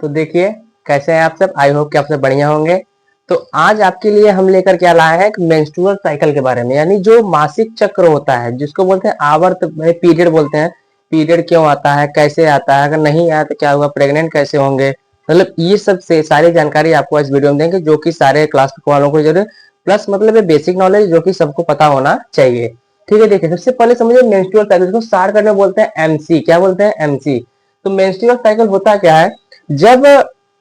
तो देखिए कैसे हैं आप सब। आई होप कि आप सब बढ़िया होंगे। तो आज आपके लिए हम लेकर क्या लाए हैं, मेंस्ट्रुअल साइकिल के बारे में, यानी जो मासिक चक्र होता है जिसको बोलते हैं आवर्त पीरियड बोलते हैं। पीरियड क्यों आता है, कैसे आता है, अगर नहीं आया तो क्या हुआ, प्रेग्नेंट कैसे होंगे, मतलब ये सब से सारी जानकारी आपको इस वीडियो में देंगे, जो कि सारे क्लास वालों को जरूर प्लस मतलब ये बेसिक नॉलेज जो कि सबको पता होना चाहिए। ठीक है, देखिए सबसे पहले समझिए मेंस्ट्रुअल साइकिल को सार करने बोलते हैं एमसी। क्या बोलते हैं, एमसी। तो मेंस्ट्रुअल साइकिल होता क्या है, जब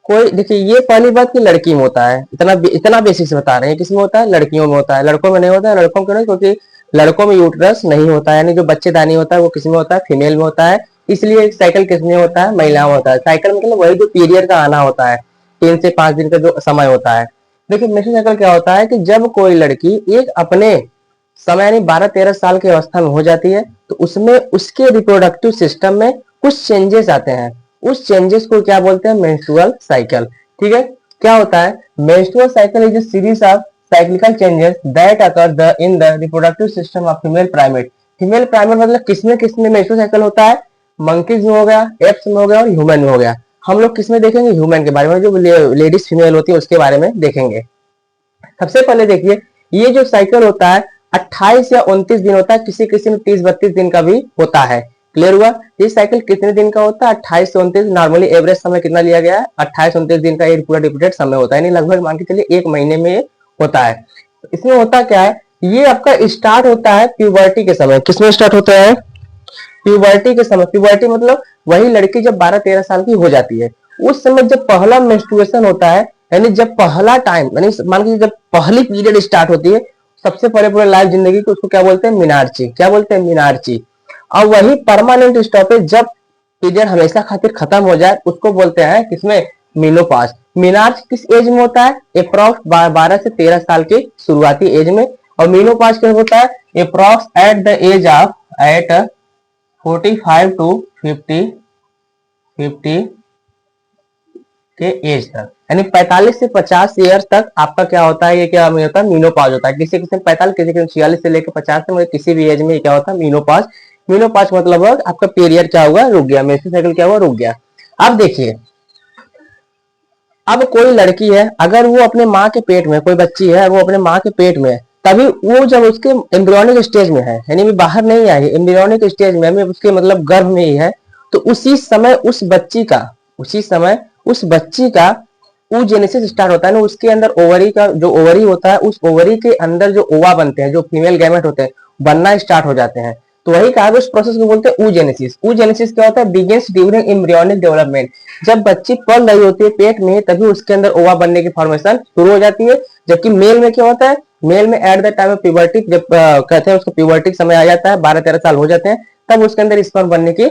कोई, देखिए ये पहली बात कि लड़की में होता है, इतना इतना बेसिक से बता रहे हैं। किसमें होता है, लड़कियों में होता है, लड़कों में नहीं होता है। लड़कों क्यों नहीं, क्योंकि लड़कों में यूट्रस नहीं होता है, यानी जो बच्चेदानी होता है वो किसमें होता है, फीमेल में होता है। इसलिए साइकिल किसमें होता है, महिलाओं में होता है। साइकिल मतलब वही जो पीरियड का आना होता है, 3 से 5 दिन का जो समय होता है। देखिए मेंस्ट्रुअल साइकिल क्या होता है कि जब कोई लड़की एक अपने समय यानी 12-13 साल की अवस्था में हो जाती है, तो उसमें उसके रिप्रोडक्टिव सिस्टम में कुछ चेंजेस आते हैं। उस चेंजेस को क्या बोलते हैं, मेंस्ट्रुअल साइकिल। ठीक है, क्या होता है, menstrual cycle is a series of cyclical changes that occur in the reproductive system of female primate. Female primate मतलब किसमें किसमें मेंस्ट्रुअल साइकिल होता है, मंकीज में हो गया, एप्स में हो गया और ह्यूमन में हो गया। हम लोग किसमें देखेंगे, ह्यूमन के बारे में, जो लेडीज फीमेल होती है उसके बारे में देखेंगे। सबसे पहले देखिए, ये जो साइकिल होता है 28 या 29 दिन होता है, किसी किसी में 30-32 दिन का भी होता है। क्लियर हुआ। ये साइकिल कितने दिन का होता है, 28 से 29। नॉर्मली एवरेज समय कितना लिया गया है, 28-29 दिन का ये पूरा रिपीटेड समय होता है, यानी लगभग मान के चलिए 1 महीने में ये होता है। इसमें होता क्या है, ये आपका स्टार्ट होता है प्यूबर्टी के समय। किसमें स्टार्ट होता है, प्यूबर्टी के समय। प्यूबर्टी मतलब वही लड़की जब 12-13 साल की हो जाती है, उस समय जब पहला मेंस्ट्रुएशन होता है, यानी जब पहला टाइम, यानी मान लीजिए जब पहली पीरियड स्टार्ट होती है सबसे पहले पूरे लाइफ जिंदगी को, उसको क्या बोलते हैं, मिनार्ची। क्या बोलते हैं, मिनार्ची। और वही परमानेंट स्टॉपेज जब पीरियड हमेशा खातिर खत्म हो जाए उसको बोलते हैं किसमें, मीनोपाज। मीनार्च किस एज में होता है, अप्रॉक्स 12 से 13 साल के शुरुआती एज में। और मीनोपाज क्या होता है, approx at the age of at 45 to 50 के एज तक, यानी 45 से 50 ईयर तक आपका क्या होता है, ये क्या होता है, मीनोपाज होता है। किसी किसी में 45, किसी किसी 46 से लेकर 50 तक, किसी भी एज में क्या होता है, मीनोपाज। मीनोपाज मतलब आपका पीरियड क्या हुआ, रुक गया, मेंस्ट्रुअल साइकिल क्या हुआ, रुक गया। अब देखिए, अब कोई लड़की है, अगर वो अपने माँ के पेट में, कोई बच्ची है वो अपने माँ के पेट में, तभी वो जब उसके एम्ब्रियोनिक स्टेज में है, यानी भी बाहर नहीं आई, एम्ब्रियोनिक स्टेज में, अभी उसके मतलब गर्भ में ही है, तो उसी समय उस बच्ची का oogenesis स्टार्ट होता है ना। उसके अंदर ओवरी का जो ओवरी होता है, उस ओवरी के अंदर जो ओवा बनते हैं, जो फीमेल गैमेट होते हैं, बनना स्टार्ट हो जाते हैं। तो वही कहा, उस प्रोसेस को बोलते हैं oogenesis। oogenesis क्या होता है, बिगिंस ड्यूरिंग एम्ब्रियोनिक डेवलपमेंट। जब बच्ची पल रही होती है पेट में, तभी उसके अंदर ओवा बनने की फॉर्मेशन शुरू हो जाती है। जबकि मेल में क्या होता है, मेल में at the time of puberty, जब कहते हैं उसको प्यूबर्टी समय आ जाता है, 12-13 साल हो जाते हैं, तब उसके अंदर स्पर्म बनने की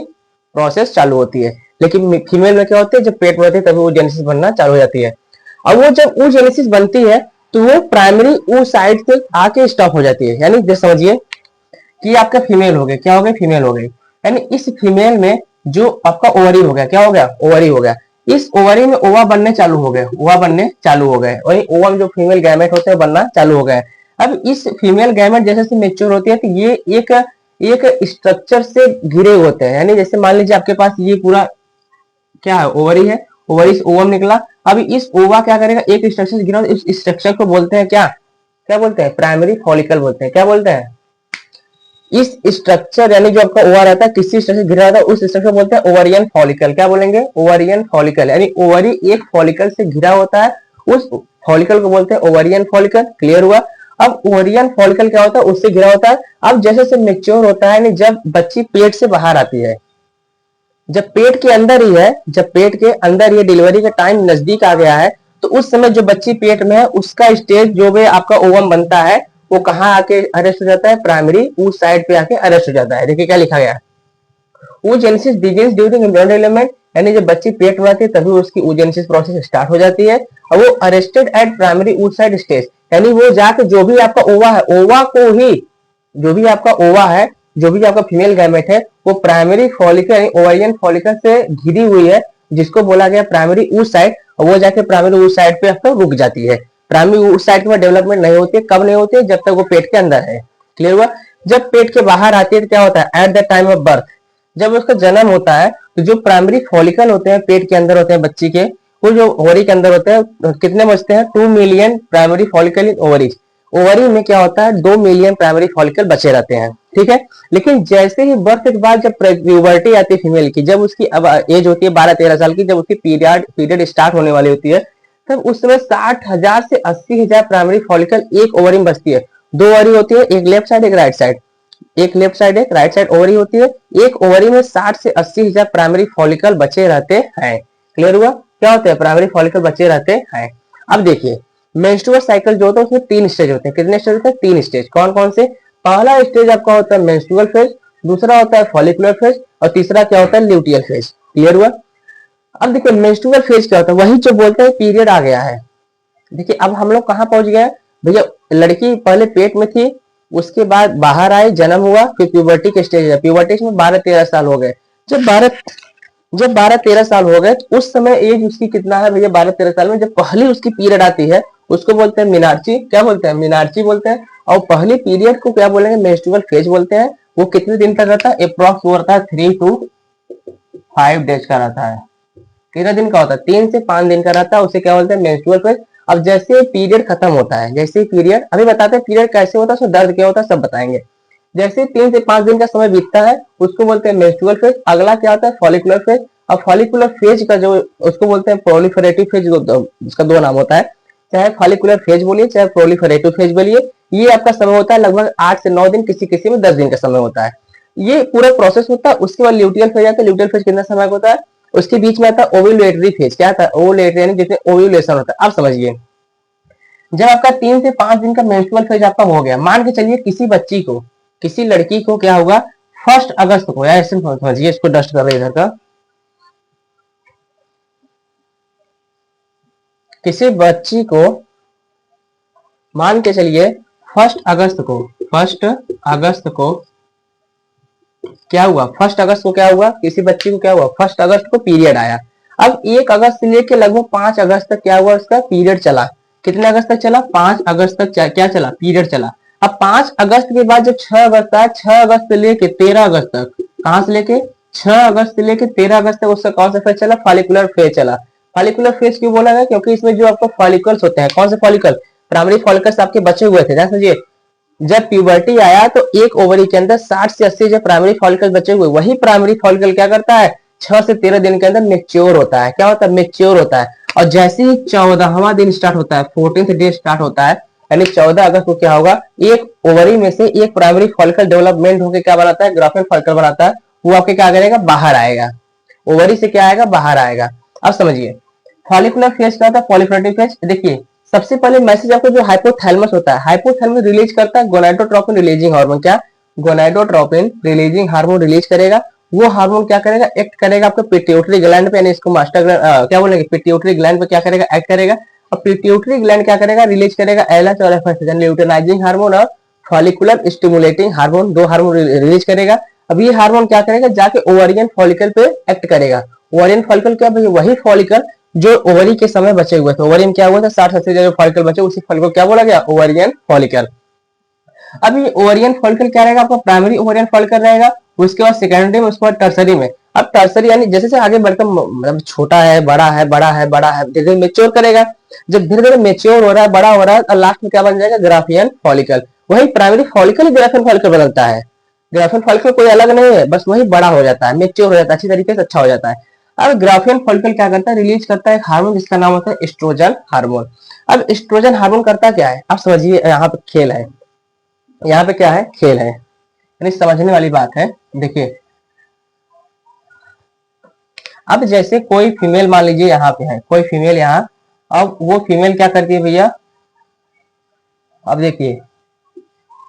प्रोसेस चालू होती है। लेकिन फीमेल में क्या होती है, जब पेट में होती है तभी वो जेनेसिस बनना चालू हो जाती है। अब वो जब वो जेनेसिस बनती है तो वो प्राइमरी वो साइड से आके स्टॉप हो जाती है। यानी जैसे समझिए कि आपका फीमेल हो गया, क्या हो गया, फीमेल हो गई, यानी इस फीमेल में जो आपका ओवरी हो गया, क्या हो गया, ओवरी हो गया। इस ओवरी में ओवा बनने चालू हो गए, ओवा बनने चालू हो गए, वही ओवा में जो फीमेल गैमेट होते हैं बनना चालू हो गए। अब इस फीमेल गैमेट जैसे से मेच्योर होती है तो ये एक एक स्ट्रक्चर से घिरे होते हैं। यानी जैसे मान लीजिए आपके पास ये पूरा क्या है, ओवरी है, ओवरी से ओवम निकला। अब इस ओवा क्या करेगा, एक स्ट्रक्चर से घिरा, इस स्ट्रक्चर को बोलते हैं क्या, क्या बोलते हैं, प्राइमरी फॉलिकल बोलते हैं। क्या बोलते हैं, इस स्ट्रक्चर यानी जो आपका ओवर रहता है किसी स्ट्रक्चर घिरा रहता है, उस स्ट्रक्चर बोलते हैं ओवरियन फॉलिकल। क्या बोलेंगे, ओवरियन फॉलिकल, यानी ओवरी एक फॉलिकल से घिरा होता है, उस फॉलिकल को बोलते हैं ओवरियन फॉलिकल। क्लियर हुआ। अब ओवरियन फॉलिकल क्या होता है, उससे घिरा होता है। अब जैसे जैसे मेच्योर होता है, जब बच्ची पेट से बाहर आती है, जब पेट के अंदर ही है, जब पेट के अंदर ये डिलीवरी का टाइम नजदीक आ गया है, तो उस समय जो बच्ची पेट में है उसका स्टेज जो भी आपका ओवम बनता है, वो कहाँ आके अरेस्ट हो जाता है, प्राइमरी उस साइड पे आके अरेस्ट हो जाता है। देखिए क्या लिखा गया है, oogenesis begins during embryonic development, यानी जब बच्ची पेट में आती है तभी उसकी oogenesis प्रोसेस स्टार्ट हो जाती है। और वो arrested eight primary oocyte stage, यानी वो जाके जो भी आपका ओवा है, ओवा को ही, जो भी आपका ओवा है, जो भी आपका फीमेल गैमेट है, वो प्राइमरी फॉलिकल यानी ओवरियन फॉलिकल से घिरी हुई है, जिसको बोला गया प्राइमरी oocyte, और वो जाके प्राइमरी oocyte पे आपका रुक जाती है। प्राइमरी oocyte में डेवलपमेंट नहीं होती है, कब नहीं होती है, जब तक वो पेट के अंदर है। क्लियर हुआ। जब पेट के बाहर आती है तो क्या होता है, at the time of birth, जब उसका जन्म होता है तो जो प्राइमरी फॉलिकल होते हैं पेट के अंदर होते हैं बच्ची के, वो जो ओवरी के अंदर होते हैं कितने बचते हैं, 2 मिलियन प्राइमरी फॉलिकल इन ओवरीज। ओवरी में क्या होता है, 2 मिलियन प्राइमरी फॉलिकल बचे रहते हैं, ठीक है। लेकिन जैसे ही बर्थ के बाद जब प्यूबर्टी आती है फीमेल की, जब उसकी अब एज होती है 12-13 साल की, जब उसकी पीरियड स्टार्ट होने वाली होती है, तब उस समय 60,000 से 80,000 प्राइमरी फॉलिकल एक ओवरी में बचती है। दो ओवरी होती है, एक लेफ्ट साइड एक राइट साइड, एक लेफ्ट साइड एक राइट साइड ओवरी होती है। एक ओवरी में 60 से 80,000 प्राइमरी फॉलिकल बचे रहते हैं। क्लियर हुआ, क्या होता है, प्राइमरी फॉलिकल बचे रहते हैं। अब देखिए मेंस्ट्रुअल साइकिल जो होता है उसमें 3 स्टेज होते हैं। कितने स्टेज होते हैं, 3 स्टेज। कौन कौन से, पहला स्टेज आपका होता है मेंस्ट्रुअल फेज, दूसरा होता है फॉलिकुलर फेज, और तीसरा क्या होता है, ल्यूटियल फेज। क्लियर हुआ। अब देखिए मेंस्ट्रुअल फेज क्या होता है, वही जो बोलते हैं पीरियड आ गया है। देखिए अब हम लोग कहाँ पहुंच गए भैया, लड़की पहले पेट में थी, उसके बाद बाहर आई, जन्म हुआ, फिर प्यूबर्टी के स्टेज है, प्यूबर्टी में 12-13 साल हो गए। जब 12-13 साल हो गए तो उस समय एज उसकी कितना है भैया, 12-13 साल में जब पहली उसकी पीरियड आती है उसको बोलते हैं मिनार्ची। क्या बोलते हैं, मिनार्ची बोलते हैं। और पहली पीरियड को क्या बोलेंगे, मेंस्ट्रुअल फेज बोलते हैं। वो कितने दिन तक रहता है, अप्रॉक्स वो रहता है 3 to 5 डेज का रहता है। कितना दिन का होता है, 3 से 5 दिन का रहता है, उसे क्या बोलते हैं, मेंस्ट्रुअल फेज। अब जैसे पीरियड खत्म होता है, जैसे पीरियड अभी बताते हैं पीरियड कैसे होता है, उसमें दर्द क्या होता है सब बताएंगे। जैसे 3 से 5 दिन का समय बीतता है उसको बोलते हैं मेंस्ट्रुअल फेज। अगला क्या होता है, फॉलिकुलर फेज। अब फॉलिकुलर फेज का जो उसको बोलते हैं प्रोलिफरेटिव फेज, उसका 2 नाम होता है, चाहे फॉलिकुलर फेज बोलिए चाहे प्रोलिफरेटिव फेज बोलिए। ये आपका समय होता है लगभग 8 से 9 दिन, किसी किसी में 10 दिन का समय होता है। ये पूरा प्रोसेस होता है। उसके बाद ल्यूटियल फेज आता है। ल्यूटियल फेज कितना समय का होता है, उसके बीच में आता है ओव्यूलेटरी फेज। क्या था, ओव्यूलेटरी यानी जिसमें ओव्यूलेशन होता है। अब समझिए जब आपका 3 से 5 दिन का मेंस्ट्रुअल फेज आपका हो गया, मान के चलिए किसी बच्ची को, किसी लड़की को क्या होगा, 1 अगस्त को, यार ऐसे समझिए, इसको डस्ट कर रहे इधर का, किसी बच्ची को मान के चलिए 1 अगस्त को, 1 अगस्त को क्या हुआ, 1 अगस्त को क्या हुआ, किसी बच्ची को क्या हुआ, 1 अगस्त को पीरियड आया। अब 1 अगस्त से लेके लगभग 5 अगस्त तक क्या हुआ, उसका पीरियड चला। कितने अगस्त तक चला, 5 अगस्त तक क्या चला, पीरियड चला। अब 5 अगस्त के बाद जब 6 अगस्त आया, 6 अगस्त से लेके 13 अगस्त तक, कहां से लेके 6 अगस्त से लेके 13 अगस्त तक उसका कौन सा फेज चला, फॉलिकुलर फेज चला। फॉलिकुलर फेज क्यों बोला गया, क्योंकि इसमें जो आपको फॉलिकल्स होते हैं, कौन से फॉलिकल, प्राइमरी फॉलिकल्स आपके बचे हुए थे। ध्यान समझिए, जब प्यूबर्टी आया तो एक ओवरी के अंदर 60 से 80 जो प्राइमरी फॉलिकल बचे हुए, वही प्राइमरी फॉलिकल क्या करता है, 6 से 13 दिन के अंदर मेच्योर होता है। क्या होता है, मेच्योर होता है। और जैसे ही 14वां दिन स्टार्ट होता है, 14th डे स्टार्ट होता है, यानी 14 अगस्त को क्या होगा, एक ओवरी में से एक प्राइमरी फॉलिकल डेवलपमेंट होकर क्या बनाता है, ग्राफिन फॉलिकल बनाता है। वो आपके क्या करेगा, बाहर आएगा, ओवरी से क्या आएगा, बाहर आएगा। अब समझिए फॉलिकुलर फेज क्या होता है, पॉलीप्रोटिव फेज। देखिए सबसे पहले मैसेज आपको जो हाइपोथैलेमस होता है, हाइपोथैलेमस रिलीज करता है गोनाडोट्रोपिन रिलीजिंग हार्मोन। क्या, गोनाडोट्रोपिन रिलीजिंग हार्मोन रिलीज करेगा। वो हार्मोन क्या करेगा, एक्ट करेगा आपके पिट्यूटरी ग्लैंड पे, यानी इसको मास्टर क्या बोलेंगे, पिट्यूटरी ग्लैंड पे क्या करेगा, एक्ट करेगा। और पिट्यूटरी ग्लैंड क्या करेगा, रिलीज करेगा एलएच और एफएच यानी ल्यूटेनाइजिंग हार्मोन और follicular stimulating hormone, 2 hormone release करेगा। अब ये हार्मोन क्या करेगा, जाके ओवरियन फॉलिकल पे एक्ट करेगा। ओवरियन फॉलिकल क्या भाई, वही फॉलिकल जो ओवरी के समय बचे हुए थे। ओवरी में क्या हुआ था, 60 जो फॉलिकल बचे, उसी फॉलिकल को क्या बोला गया, ओवरियन फॉलिकल। अब ये ओवरियन फॉलिकल क्या रहेगा, आपका प्राइमरी ओवरियन फॉलिकल रहेगा, उसके बाद सेकेंडरी में, उसके बाद टर्सरी में। अब टर्सरी यानी जैसे जैसे आगे बढ़कर मतलब छोटा है, बड़ा है, बड़ा है, बड़ा है, धीरे धीरे मेच्योर करेगा। जब धीरे धीरे मेच्योर हो रहा है, बड़ा हो रहा है, और लास्ट में क्या बन जाएगा, ग्राफियन फॉलिकल। वही प्राइमरी फॉलिकल ही ग्राफियन फॉलिकल बदलता है। ग्राफियन फॉलिकल कोई अलग नहीं है, बस वही बड़ा हो जाता है, मेच्योर हो जाता है, अच्छी तरीके से अच्छा हो जाता है। अब ग्राफियन फॉलिकल क्या करता है, रिलीज करता है एक हार्मोन जिसका नाम होता है एस्ट्रोजन हार्मोन। अब एस्ट्रोजन हार्मोन करता क्या है, आप समझिए, यहाँ पे खेल है, यहाँ पे क्या है, खेल है, यानी समझने वाली बात है। देखिए अब जैसे कोई फीमेल मान लीजिए यहाँ पे है, कोई फीमेल यहाँ, अब वो फीमेल क्या करती है भैया, अब देखिए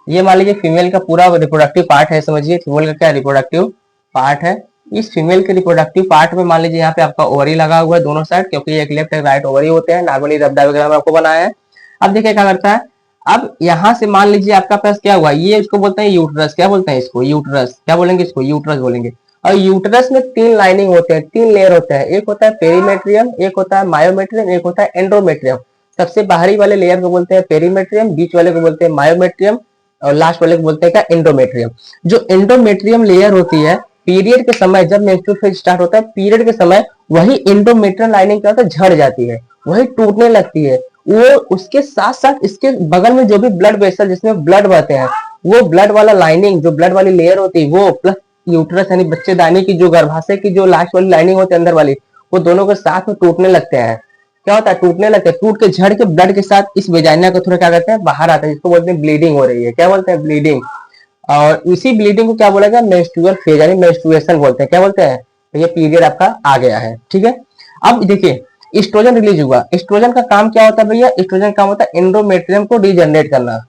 ये मान लीजिए फीमेल का पूरा रिप्रोडक्टिव पार्ट है, समझिए फीमेल का क्या रिप्रोडक्टिव पार्ट है। इस फीमेल के रिप्रोडक्टिव पार्ट में मान लीजिए यहाँ पे आपका ओवरी लगा हुआ है दोनों साइड, क्योंकि एक लेफ्ट एक राइट ओवरी होते हैं, नॉर्मली रफ डायग्राम आपको बनाया है। अब देखिए क्या करता है, अब यहाँ से मान लीजिए आपका पास क्या हुआ, ये इसको बोलते हैं यूटरस। क्या बोलते हैं इसको, यूटरस। क्या बोलेंगे इसको, यूटरस बोलेंगे। और यूटरस में 3 लाइनिंग होते हैं, 3 लेयर होते हैं, एक होता है पेरीमेट्रियम, एक होता है मायोमेट्रियम, एक होता है एंड्रोमेट्रियम। सबसे बाहरी वाले लेयर को बोलते हैं पेरीमेट्रियम, बीच वाले को बोलते हैं मायोमेट्रियम, और लास्ट वाले को बोलते हैं क्या, एंडोमेट्रियम। जो एंडोमेट्रियम लेयर होती है पीरियड के समय जब मेंस्ट्रुअल फेज स्टार्ट होता है, पीरियड के समय वही एंडोमेट्रियल लाइनिंग क्या होता है, झड़ जाती है, वही टूटने लगती है। वो उसके साथ साथ इसके बगल में जो भी ब्लड वेसल जिसमें ब्लड बहते हैं, वो ब्लड वाला लाइनिंग, जो ब्लड वाली लेयर होती है वो, प्लस यूट्रस यानी बच्चेदानी की जो गर्भाशय की जो लास्ट वाली लाइनिंग होती है अंदर वाली, वो दोनों के साथ में टूटने लगते हैं। क्या होता है, टूटने लगते हैं, टूट के झड़ के ब्लड के साथ इस वेजाइना को थोड़ा क्या कहते हैं, बाहर आता है, जिसको बोलते हैं ब्लीडिंग हो रही है। क्या बोलते हैं, ब्लीडिंग। और इसी ब्लीडिंग को क्या बोला गया, मेंस्ट्रुअल फेज यानी मेंस्ट्रुएशन बोलते हैं। क्या बोलते हैं, तो ये पीरियड आपका आ गया है। ठीक है, अब देखिए एस्ट्रोजन रिलीज हुआ। एस्ट्रोजन का काम क्या होता है भैया, एस्ट्रोजन का काम होता है एंडोमेट्रियम को रीजनरेट करना।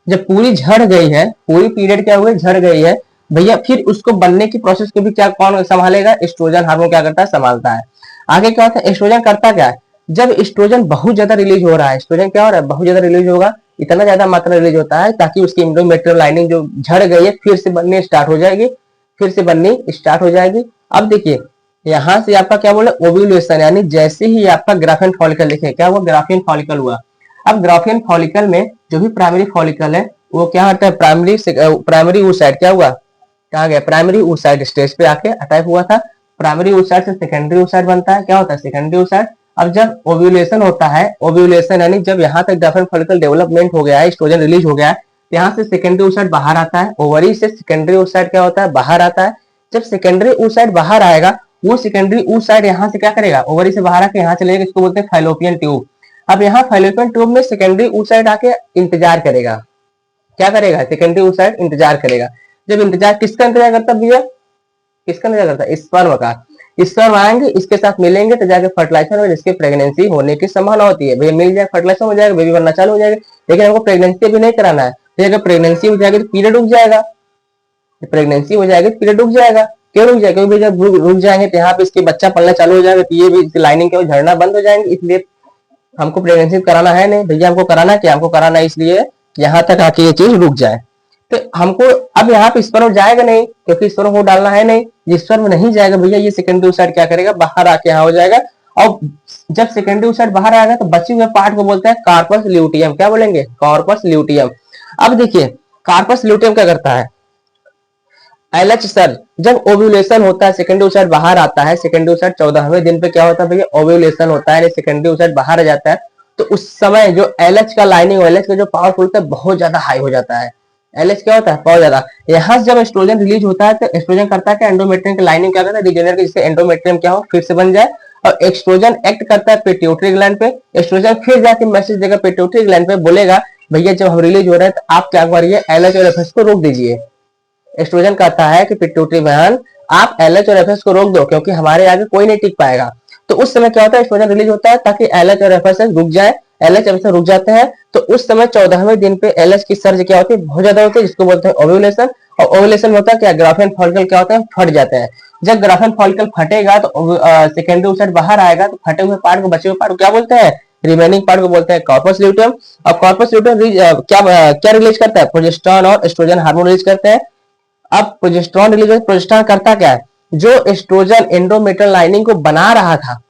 जब पूरी झड़ गई है, पूरी पीरियड क्या हुई, झड़ गई है भैया, फिर उसको बनने की प्रोसेस को भी क्या कौन संभालेगा, एस्ट्रोजन हार्मोन क्या करता है, संभालता है। आगे क्या होता है, एस्ट्रोजन करता क्या है, जब एस्ट्रोजन बहुत ज्यादा रिलीज हो रहा है, एस्ट्रोजन क्या हो रहा है, बहुत ज्यादा रिलीज होगा, इतना ज्यादा मात्रा रिलीज होता है ताकि उसकी एंडोमेट्रियल लाइनिंग जो झड़ गई है फिर से बननी स्टार्ट हो जाएगी, फिर से बननी स्टार्ट हो जाएगी। अब देखिए यहाँ से आपका क्या बोले, ओव्यूलेशन, यानी जैसे ही आपका ग्राफियन फॉलिकल, देखिए क्या हुआ, ग्राफियन फॉलिकल हुआ। अब ग्राफियन फॉलिकल में जो भी प्राइमरी फॉलिकल है वो क्या होता है, प्राइमरी ऊसाइड क्या हुआ, कहा गया, प्राइमरी ऊसाइड स्टेज पे आके अटैक हुआ था। प्राइमरी ऊसाइड से सेकेंडरी ऊसाइड बनता है। क्या होता है, सेकेंडरी ऊसाइड। अब जब ओव्यूलेशन होता है, ओव्यूलेशन यानी जब यहाँ तक ग्राफियन फॉलिकल डेवलपमेंट हो गया है, एस्ट्रोजन रिलीज हो गया है, यहाँ से सेकेंडरी ऊसाइड बाहर आता है, ओवरी से सेकेंडरी ऊसाइड क्या होता है, बाहर आता है। जब सेकेंडरी ऊसाइड बाहर आएगा, वो सेकेंडरी ऊसाइड यहाँ से क्या करेगा, ओवरी से बाहर आके यहाँ चले जाएगा, इसको बोलते हैं फैलोपियन ट्यूब। अब यहाँ फैलोपियन ट्यूब में सेकेंडरी ऊसाइड आके इंतजार करेगा। क्या करेगा, सेकेंडरी ऊसाइड इंतजार करेगा। जब इंतजार किसका इंतजार करता है भैया, किसका इंतजार करता है, स्पर्म का। स्पर्म आएंगे, इसके साथ मिलेंगे तो जाके फर्टिलाइजेशन में जिसके प्रेगनेंसी होने की संभावना होती है। भैया मिल जाए, फर्टिलाइजेशन हो जाएगा, बेबी बनना चालू हो जाएगा। लेकिन हमको प्रेगनेंसी भी नहीं कराना है, तो अगर प्रेगनेंसी हो जाएगी तो पीरियड रुक जाएगा, प्रेगनेंसी हो जाएगी तो पीरियड रुक जाएगा। क्यों रुक जाएगा, क्योंकि जब रुक जाएंगे तो यहाँ पे इसके बच्चा पलना चालू हो जाएगा, तो ये भी लाइनिंग के झड़ना बंद हो जाएंगे। इसलिए हमको प्रेगनेंसी कराना है नहीं भैया, हमको कराना क्या, हमको कराना है इसलिए यहाँ तक आके ये चीज रुक जाए। तो हमको अब यहाँ पे स्पर्म जाएगा नहीं, क्योंकि स्पर्म को डालना है नहीं। जिस स्पर्म नहीं जाएगा भैया, ये सेकेंडरी ऊसाइड क्या करेगा, बाहर आके यहाँ हो जाएगा। और जब सेकेंडरी ऊसाइड बाहर आएगा तो बचे हुए पार्ट को बोलते हैं कार्पस ल्यूटियम। क्या बोलेंगे, कार्पस ल्यूटियम। अब देखिए कार्पस ल्यूटियम क्या करता है, एलएच सर, जब ओव्यूलेशन होता है, सेकेंडरी ऊसाइड बाहर आता है, सेकेंडरी ऊसाइड 14वें दिन पे क्या होता है भैया, ओव्यूलेशन होता है, सेकेंडरी ऊसाइड बाहर आ जाता है। तो उस समय जो एलएच का लाइनिंग, एलएच का जो पावरफुल होता है बहुत ज्यादा हाई हो जाता है। एलएच क्या होता है, बहुत ज्यादा। यहाँ से जब एस्ट्रोजन रिलीज होता है तो एस्ट्रोजन करता है क्या, एंडोमेट्रियम की लाइनिंग क्या करता है, रिजेनरेट, जिससे एंडोमेट्रियम क्या हो, फिर से बन जाए। और एक्सट्रोजन एक्ट करता है पिट्यूटरी ग्लैंड पे। एस्ट्रोजन फिर जाके मैसेज देगा पिट्यूटरी ग्लैंड पे, बोलेगा भैया जब हम रिलीज हो रहे हैं तो आप क्या करिए, एलएच और एफएस को रोक दीजिए। एस्ट्रोजन कहता है कि पिट्यूटरी बहन आप एलएच और एफएस को रोक दो, क्योंकि हमारे आगे कोई नहीं टिक पाएगा। तो उस समय क्या होता है, एस्ट्रोजन रिलीज होता है ताकि एलएच और एफएस रुक जाए। एलएच एफएस रुक जाते हैं तो उस समय 14वें दिन पे एलएच की सर्ज क्या होती है, बहुत ज्यादा होती है, जिसको बोलते हैं ओव्यूलेशन। और ओव्यूलेशन में होता है क्या, ग्राफियन फॉलिकल क्या होता है, फट जाते हैं। जब ग्राफियन फॉलिकल फटेगा तो सेकेंडरी ऊसाइड बाहर आएगा, तो फटे हुए पार्ट को, बचे हुए पार्ट को क्या बोलते हैं, रिमेनिंग पार्ट को बोलते हैं कॉर्पस ल्यूटियम। और कॉर्पस ल्यूटियम क्या रिलीज करता है, प्रोजेस्टेरॉन और एस्ट्रोजन हार्मोन रिलीज करते हैं। अब प्रोजेस्टेरॉन रिलीज, प्रोजेस्टेरॉन करता क्या है, जो एस्ट्रोजन एंडोमेट्रियल लाइनिंग को बना रहा था,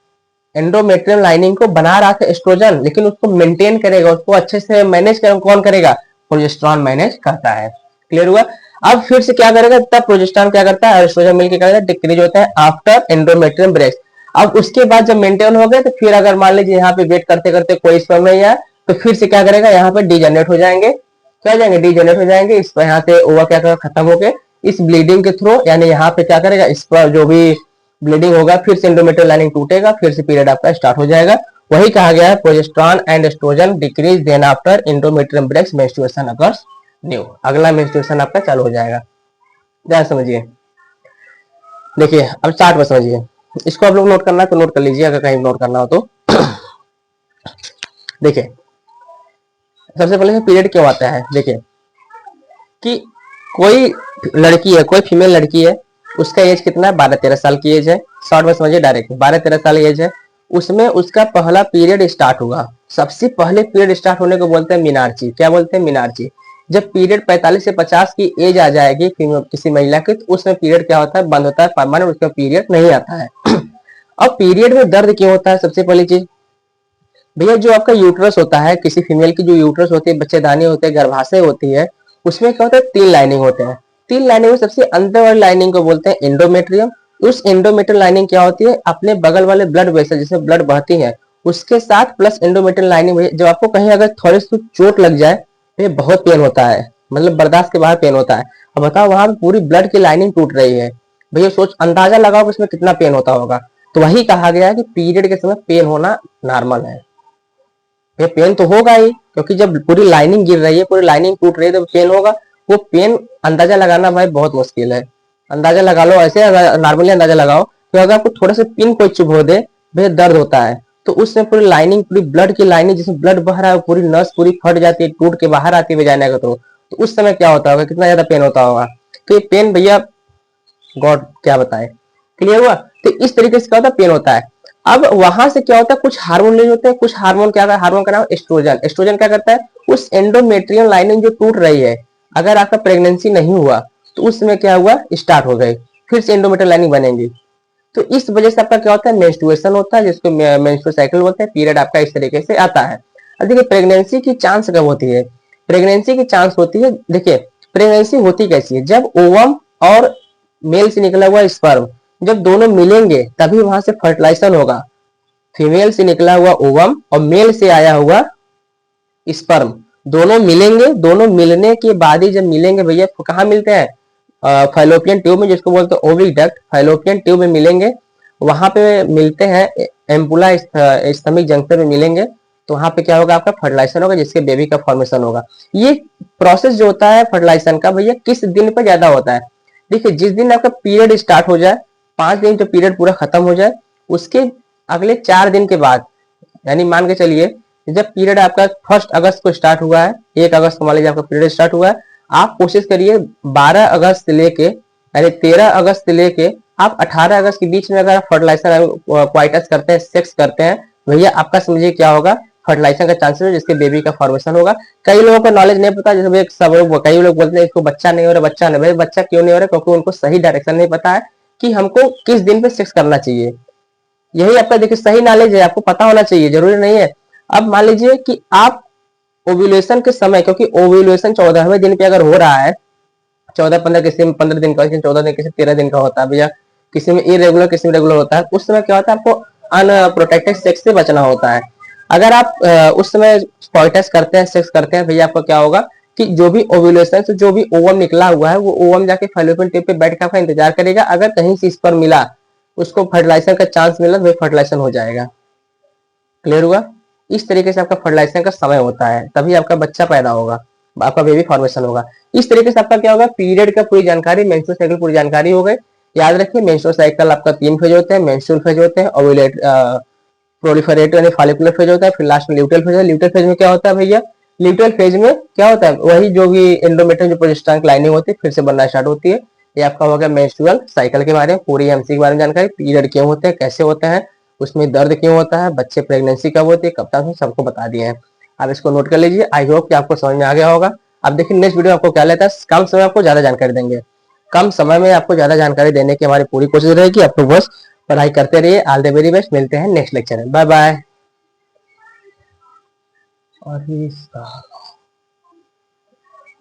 एंडोमेट्रियल लाइनिंग को बना रहा था एस्ट्रोजन, लेकिन उसको मेंटेन करेगा, उसको अच्छे से मैनेज करेगा, कौन करेगा, प्रोजेस्टेरॉन मैनेज करता है। क्लियर हुआ। अब फिर से क्या करेगा, तब प्रोजेस्टेरॉन क्या करता है, एस्ट्रोजन मिलकर करेगा, डिक्रीज होता है आफ्टर एंडोमेट्रियम ब्रेक। अब उसके बाद जब मेंटेन हो गए तो फिर अगर मान लीजिए यहाँ पे वेट करते करते कोई स्पर्म नहीं आया, तो फिर से क्या करेगा, यहाँ पे डीजनरेट हो जाएंगे। क्या हो जाएंगे, डीजनरेट हो जाएंगे। इस पर यहाँ से ओवा क्या करेगा, खत्म हो गए इस ब्लीडिंग के थ्रू, यानी यहाँ पे क्या करेगा, इस पर जो भी ब्लीडिंग होगा, फिर से एंडोमेट्रियल लाइनिंग टूटेगा, फिर से पीरियड आपका स्टार्ट हो जाएगा। वही कहा गया है, progesterone and estrogen decrease then after endometrium breaks menstruation occurs new. अगला मेंस्ट्रुएशन आपका चालू हो जाएगा। ध्यान समझिए। देखिए अब चार्ट पर समझिए, इसको आप लोग नोट करना है तो नोट कर लीजिए, अगर कहीं नोट करना हो तो। देखिए सबसे पहले पीरियड क्यों आता है, देखिए कि कोई लड़की है, कोई फीमेल लड़की है, उसका एज कितना है, 12-13 साल की एज है। शॉर्ट में समझिए डायरेक्ट, 12-13 साल एज है, उसमें उसका पहला पीरियड स्टार्ट हुआ। सबसे पहले पीरियड स्टार्ट होने को बोलते हैं मिनार्ची। क्या बोलते हैं, मिनार्ची। जब पीरियड 45 से 50 की एज आ जाएगी किसी महिला की, तो उसमें पीरियड क्या होता है, बंद होता है, परमानेंट उसका पीरियड नहीं आता है। अब पीरियड में दर्द क्यों होता है, सबसे पहली चीज भैया, जो आपका यूट्रस होता है, किसी फीमेल की जो यूट्रस होती है, बच्चेदानी होते हैं, गर्भाशय होती है, उसमें क्या होता है, 3 लाइनिंग होते हैं। तीन लाइनिंग में सबसे अंदर वाली लाइनिंग को बोलते हैं एंडोमेट्रियम। उस एंडोमेट्रियल लाइनिंग क्या होती है, अपने बगल वाले ब्लड वेसल जिससे ब्लड बहती है उसके साथ प्लस एंडोमेट्रियल लाइनिंग। जब आपको कहीं अगर थोड़ी सी चोट लग जाए तो ये बहुत पेन होता है, मतलब बर्दाश्त के बाहर पेन होता है। अब बताओ वहां पे पूरी ब्लड की लाइनिंग टूट रही है, भैया सोच अंदाजा लगाओ कि इसमें कितना पेन होता होगा। तो वही कहा गया है कि पीरियड के समय पेन होना नॉर्मल है। ये पेन तो होगा ही, क्योंकि जब पूरी लाइनिंग गिर रही है, पूरी लाइनिंग टूट रही है तो पेन होगा। वो पेन अंदाजा लगाना भाई बहुत मुश्किल है। अंदाजा लगा लो ऐसे, नॉर्मली अंदाजा लगाओ कि अगर आपको थोड़ा सा पिन कोई चुभ दे, भैया दर्द होता है। तो उसमें पूरी लाइनिंग, पूरी ब्लड की लाइनिंग जिसमें ब्लड बह रहा है, पूरी नस पूरी फट जाती है, टूट के बाहर आती है वजाइना के थ्रू। तो उस समय क्या होता होगा, कितना ज्यादा पेन होता होगा। तो ये पेन भैया गॉड क्या बताए। क्लियर हुआ। तो इस तरीके से क्या होता है, पेन होता है। अब वहां से क्या होता है, कुछ हार्मोन रिलीज होते हैं। कुछ हार्मोन क्या है, हार्मोन का नाम एस्ट्रोजन। एस्ट्रोजन क्या करता है, उस एंडोमेट्रियल लाइनिंग जो टूट रही है, अगर आपका प्रेगनेंसी नहीं हुआ तो उस समय क्या हुआ, स्टार्ट हो गई, फिर से एंडोमेट्रियल लाइनिंग बनेगी। तो इस वजह से आपका क्या होता है, मेंस्ट्रुएशन होता है, जिसको मेंस्ट्रुअल साइकिल बोलते हैं। पीरियड आपका इस तरीके से आता है। अब देखिए प्रेगनेंसी की चांस कब होती है। प्रेगनेंसी की चांस होती है, देखिए प्रेगनेंसी होती कैसी है, जब ओवम और मेल से निकला हुआ स्पर्म जब दोनों मिलेंगे तभी वहां से फर्टिलाइजेशन होगा। फीमेल से निकला हुआ ओवम और मेल से आया हुआ स्पर्म दोनों मिलेंगे, दोनों मिलने के बाद ही जब मिलेंगे भैया कहाँ मिलते हैं, फाइलोपियन ट्यूब में, जिसको बोलते हैं ओविक डक्ट। फाइलोपियन ट्यूब में मिलेंगे, वहां पे मिलते हैं एम्पुला स्तमिक जंक्शन में मिलेंगे। तो वहां पे क्या होगा, आपका फर्टिलाइजेशन होगा, जिसके बेबी का फॉर्मेशन होगा। ये प्रोसेस जो होता है फर्टिलाइजेशन का भैया किस दिन पे ज्यादा होता है। देखिए जिस दिन आपका पीरियड स्टार्ट हो जाए, 5 दिन जो पीरियड पूरा खत्म हो जाए, उसके अगले 4 दिन के बाद, यानी मान के चलिए जब पीरियड आपका 1 अगस्त को स्टार्ट हुआ है, 1 अगस्त को मान लीजिए आपका पीरियड स्टार्ट हुआ है, आप कोशिश करिए 12 अगस्त से लेके, यानी 13 अगस्त से लेके आप 18 अगस्त के बीच में अगर आप फर्टिलाइजेशन क्वाइटस करते हैं, सेक्स करते हैं, भैया आपका समझिए क्या होगा, फर्टिलाइजेशन का चांसेस है, जिसके बेबी का फॉर्मेशन होगा। कई लोगों को नॉलेज नहीं पता, जैसे सब लोग, कई लोग बोलते हैं इसको बच्चा नहीं हो रहा, बच्चा नहीं, भाई बच्चा क्यों नहीं हो रहा, क्योंकि उनको सही डायरेक्शन नहीं पता है कि हमको किस दिन पे सेक्स करना चाहिए। यही आपका देखिए सही नॉलेज है, आपको पता होना चाहिए, जरूरी नहीं है। अब मान लीजिए कि आप ओव्यूलेशन के समय, क्योंकि ओव्यूलेशन 14वें दिन पे अगर हो रहा है, 14-15, किसी में 15 दिन का, किसी में 14 दिन, किसी में 13 दिन का होता है भैया, किसी में इरेगुलर, किसी में रेगुलर होता है, उस समय क्या होता है, आपको अनप्रोटेक्टेड सेक्स से बचना होता है। अगर आप उस समय कोइटस करते हैं, सेक्स करते हैं, भैया आपको क्या होगा कि जो भी ओव्यूलेशन से जो भी ओवम निकला हुआ है, वो ओवम जाके फैलोपियन ट्यूब पे बैठ के आपका इंतजार करेगा। अगर कहीं से इस पर मिला, उसको फर्टिलाइजेशन का चांस मिला, तो फर्टिलाइजेशन हो जाएगा। क्लियर हुआ। इस तरीके से आपका फर्टिलाइजेशन का समय होता है, तभी आपका बच्चा पैदा होगा, आपका बेबी फॉर्मेशन होगा। इस तरीके से आपका क्या होगा, पीरियड का पूरी जानकारी, मेंस्ट्रुअल साइकिल पूरी जानकारी हो गई। याद रखिए मेंस्ट्रुअल साइकिल आपका 3 फेज होते हैं, मेंस्ट्रुअल फेज होते हैं, ओव्यूलेट प्रोलिफरेटिव यानी फॉलिकुलर फेज होता है, फिर लास्ट में ल्यूटेल फेज है। ल्यूटेल फेज में क्या होता है भैया, ल्यूटेल फेज में क्या होता है, वही जो भी एंडोमेट्रियम जो प्रोजेस्टेरोन की लाइनिंग होती है फिर से बनना स्टार्ट होती है। ये आपका हो गया मेंस्ट्रुअल साइकिल के बारे में पूरी एमसी के बारे में जानकारी। पीरियड क्यों होते हैं, कैसे होते हैं, उसमें दर्द क्यों होता है, बच्चे प्रेगनेंसी कब होती है, कब तक, सबको बता दिए हैं। आप इसको नोट कर लीजिए। आई होप कि आपको समझ में आ गया होगा। अब देखिए नेक्स्ट वीडियो आपको क्या लेता है, कम समय आपको ज्यादा जानकारी देंगे। कम समय में आपको ज्यादा जानकारी देने की हमारी पूरी कोशिश रहेगी। आप तो बस पढ़ाई करते रहिए। All the very best. मिलते हैं नेक्स्ट लेक्चर में। Bye bye.